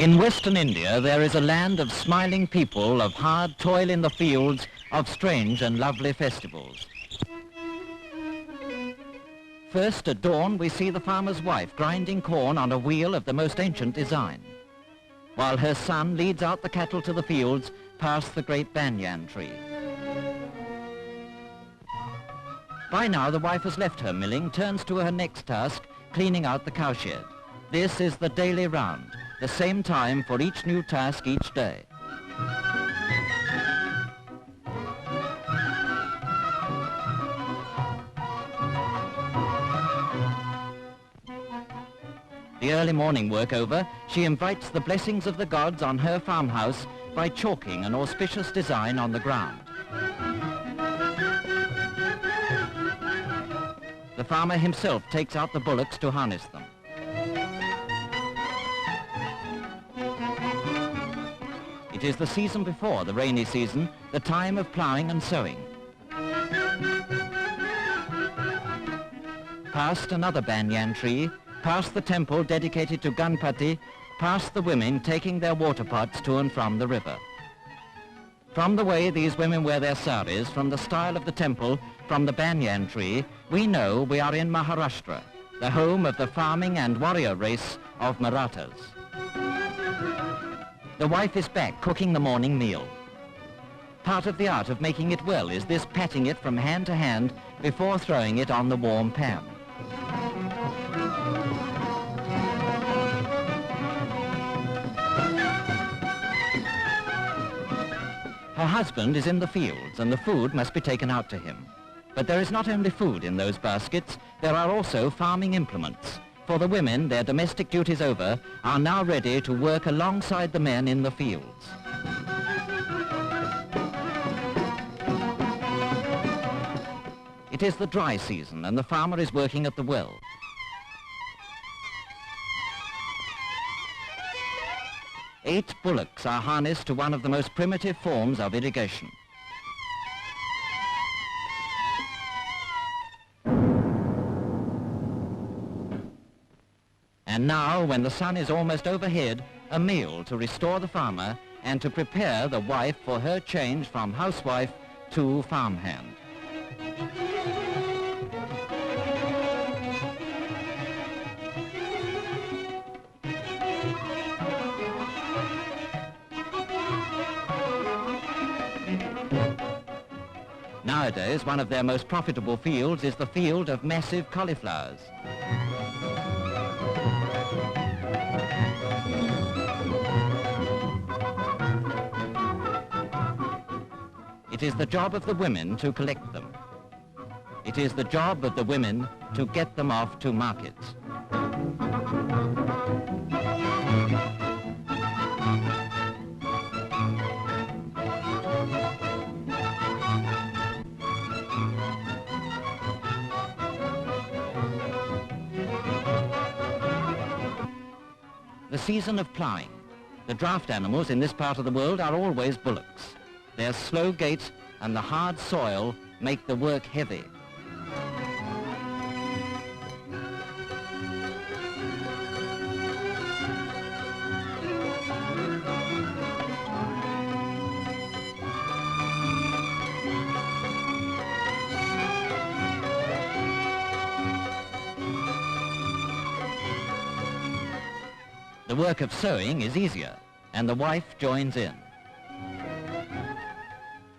In Western India, there is a land of smiling people, of hard toil in the fields, of strange and lovely festivals. First, at dawn, we see the farmer's wife grinding corn on a wheel of the most ancient design, while her son leads out the cattle to the fields past the great banyan tree. By now, the wife has left her milling, turns to her next task, cleaning out the cowshed. This is the daily round, the same time for each new task each day. The early morning work over, she invites the blessings of the gods on her farmhouse by chalking an auspicious design on the ground. The farmer himself takes out the bullocks to harness them. It is the season before the rainy season, the time of ploughing and sowing. Past another banyan tree, past the temple dedicated to Ganpati, past the women taking their water pots to and from the river. From the way these women wear their saris, from the style of the temple, from the banyan tree, we know we are in Maharashtra, the home of the farming and warrior race of Marathas. The wife is back cooking the morning meal. Part of the art of making it well is this patting it from hand to hand before throwing it on the warm pan. Her husband is in the fields and the food must be taken out to him. But there is not only food in those baskets, there are also farming implements. For the women, their domestic duties over, are now ready to work alongside the men in the fields. It is the dry season and the farmer is working at the well. Eight bullocks are harnessed to one of the most primitive forms of irrigation. And now, when the sun is almost overhead, a meal to restore the farmer and to prepare the wife for her change from housewife to farmhand. Nowadays, one of their most profitable fields is the field of massive cauliflowers. It is the job of the women to collect them. It is the job of the women to get them off to markets. The season of ploughing. The draft animals in this part of the world are always bullocks. Their slow gait and the hard soil make the work heavy. The work of sowing is easier, and the wife joins in.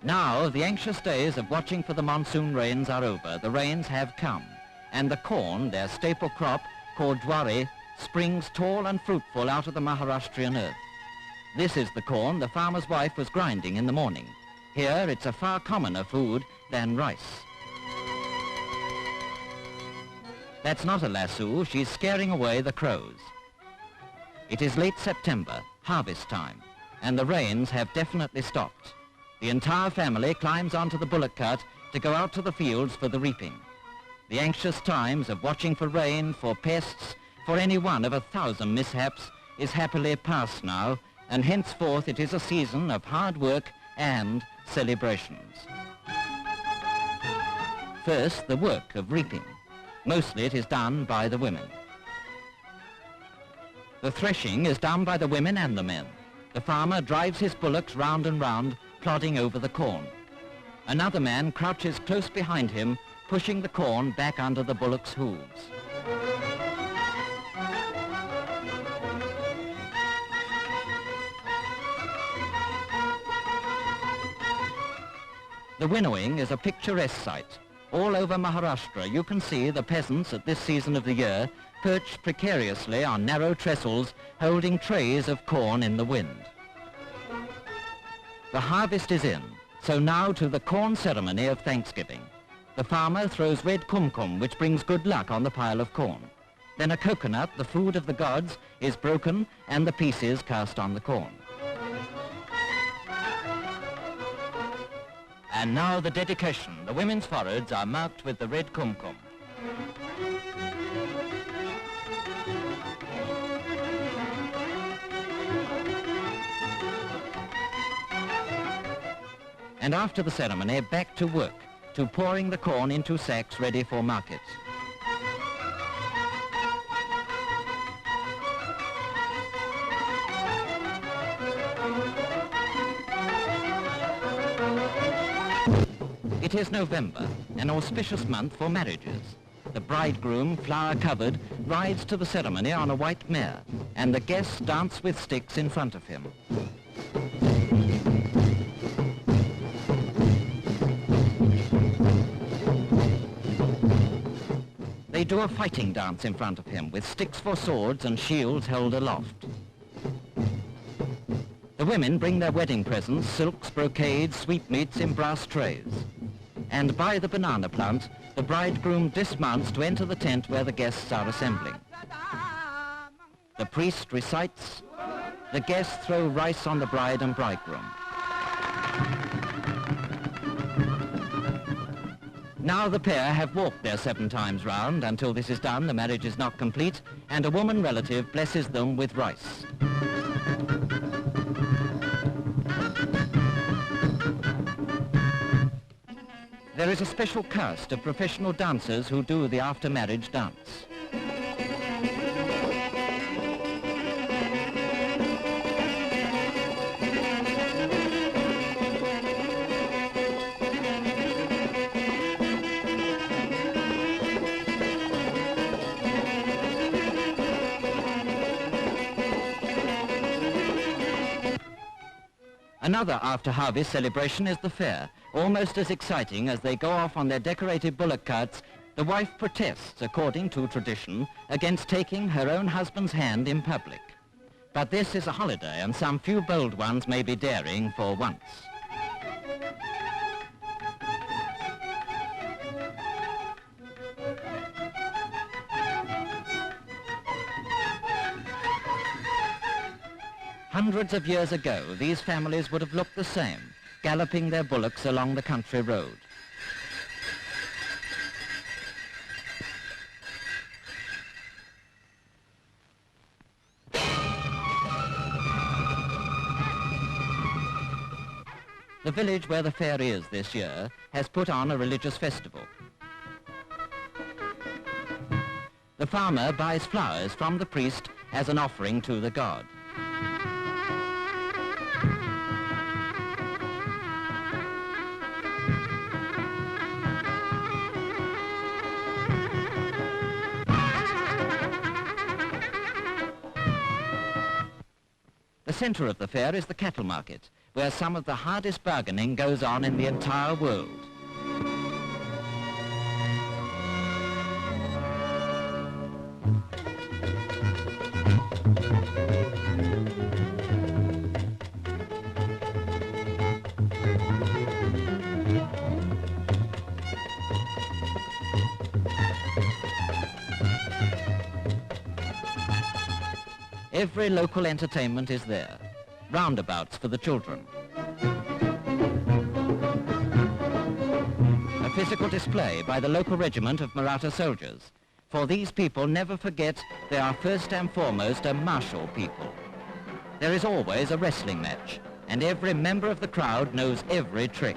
Now, the anxious days of watching for the monsoon rains are over. The rains have come, and the corn, their staple crop, called jwari, springs tall and fruitful out of the Maharashtrian earth. This is the corn the farmer's wife was grinding in the morning. Here, it's a far commoner food than rice. That's not a lasso, she's scaring away the crows. It is late September, harvest time, and the rains have definitely stopped. The entire family climbs onto the bullock cart to go out to the fields for the reaping. The anxious times of watching for rain, for pests, for any one of 1,000 mishaps is happily past now, and henceforth it is a season of hard work and celebrations. First, the work of reaping. Mostly it is done by the women. The threshing is done by the women and the men. The farmer drives his bullocks round and round, plodding over the corn. Another man crouches close behind him, pushing the corn back under the bullock's hooves. The winnowing is a picturesque sight. All over Maharashtra you can see the peasants at this season of the year perched precariously on narrow trestles, holding trays of corn in the wind. The harvest is in, so now to the corn ceremony of Thanksgiving. The farmer throws red kumkum, which brings good luck on the pile of corn. Then a coconut, the food of the gods, is broken and the pieces cast on the corn. And now the dedication. The women's foreheads are marked with the red kumkum. And after the ceremony, back to work, to pouring the corn into sacks ready for market. It is November, an auspicious month for marriages. The bridegroom, flower-covered, rides to the ceremony on a white mare, and the guests dance with sticks in front of him. They do a fighting dance in front of him, with sticks for swords and shields held aloft. The women bring their wedding presents, silks, brocades, sweetmeats in brass trays. And by the banana plant, the bridegroom dismounts to enter the tent where the guests are assembling. The priest recites, the guests throw rice on the bride and bridegroom. Now the pair have walked their 7 times round. Until this is done, the marriage is not complete, and a woman relative blesses them with rice. There is a special caste of professional dancers who do the after-marriage dance. Another after-harvest celebration is the fair. Almost as exciting as they go off on their decorated bullock carts, the wife protests, according to tradition, against taking her own husband's hand in public. But this is a holiday, and some few bold ones may be daring for once. Hundreds of years ago, these families would have looked the same, galloping their bullocks along the country road. The village where the fair is this year has put on a religious festival. The farmer buys flowers from the priest as an offering to the god. The center of the fair is the cattle market, where some of the hardest bargaining goes on in the entire world. Every local entertainment is there. Roundabouts for the children. A physical display by the local regiment of Maratha soldiers. For these people never forget they are first and foremost a martial people. There is always a wrestling match, and every member of the crowd knows every trick.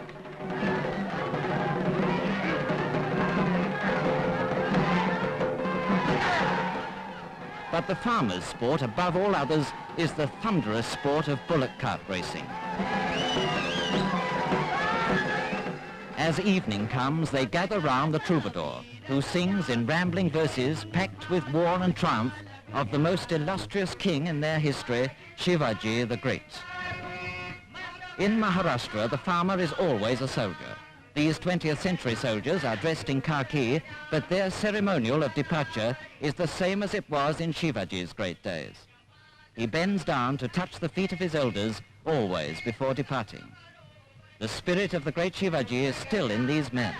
But the farmer's sport, above all others, is the thunderous sport of bullock cart racing. As evening comes, they gather round the troubadour, who sings in rambling verses packed with war and triumph of the most illustrious king in their history, Shivaji the Great. In Maharashtra, the farmer is always a soldier. These 20th century soldiers are dressed in khaki, but their ceremonial of departure is the same as it was in Shivaji's great days. He bends down to touch the feet of his elders always before departing. The spirit of the great Shivaji is still in these men,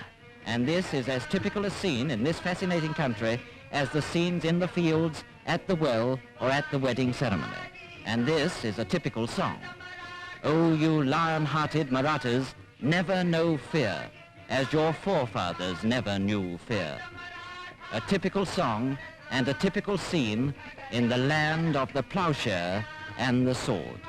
and this is as typical a scene in this fascinating country as the scenes in the fields, at the well, or at the wedding ceremony. And this is a typical song. Oh, you lion-hearted Marathas, never know fear, as your forefathers never knew fear. A typical song and a typical scene in the land of the plowshare and the sword.